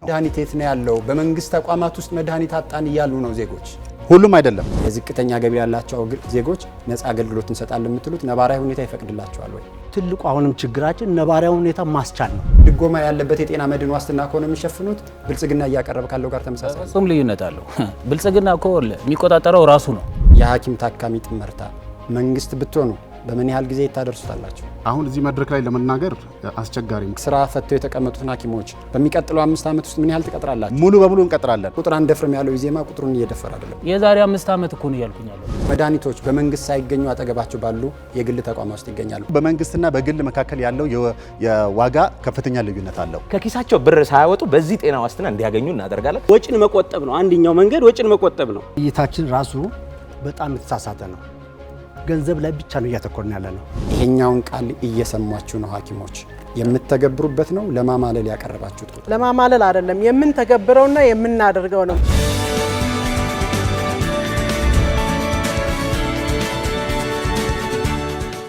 መድኃኒት የት ነው ያለው? በመንግስት ተቋማት ውስጥ መድኃኒት አጣን እያሉ ነው ዜጎች። ሁሉም አይደለም። የዝቅተኛ ገቢ ያላቸው ዜጎች ነፃ አገልግሎት እንሰጣለን የምትሉት ነባራዊ ሁኔታ ይፈቅድላቸዋል ወይ? ትልቁ አሁንም ችግራችን ነባራዊ ሁኔታ ማስቻል ነው። ድጎማ ያለበት የጤና መድን ዋስትና ከሆነ የሚሸፍኑት ብልጽግና እያቀረበ ካለው ጋር ተመሳሳይ ነው። ፍጹም ልዩነት አለው። ብልጽግና እኮ የሚቆጣጠረው ራሱ ነው። የሐኪም ታካሚ ጥምርታ መንግስት ብትሆኑ በምን ያህል ጊዜ ታደርሱታላችሁ? አሁን እዚህ መድረክ ላይ ለመናገር አስቸጋሪ ነው። ስራ ፈተው የተቀመጡትን ሐኪሞች በሚቀጥለው 5 ዓመት ውስጥ ምን ያህል ትቀጥራላችሁ? ሙሉ በሙሉ እንቀጥራለን። ቁጥር አንደፍርም ያለው ኢዜማ ቁጥሩን እየደፈረ አይደለም። የዛሬ 5 ዓመት እኮ ነው ያልኩኝ ያለው። መድኃኒቶች በመንግስት ሳይገኙ አጠገባቸው ባሉ የግል ተቋማት ውስጥ ይገኛሉ። በመንግስትና በግል መካከል ያለው የዋጋ ከፍተኛ ልዩነት አለው። ከኪሳቸው ብር ሳያወጡ በዚህ ጤና ዋስትና እንዲያገኙ እናደርጋለን። ወጪን መቆጠብ ነው አንደኛው መንገድ፣ ወጪን መቆጠብ ነው። እይታችን ራሱ በጣም የተሳሳተ ነው። ገንዘብ ላይ ብቻ ነው እያተኮርን ያለ ነው። ይሄኛውን ቃል እየሰማችሁ ነው ሐኪሞች የምትተገብሩበት ነው? ለማማለል ያቀረባችሁት? ለማማለል አይደለም፣ የምንተገብረውና የምናደርገው ነው።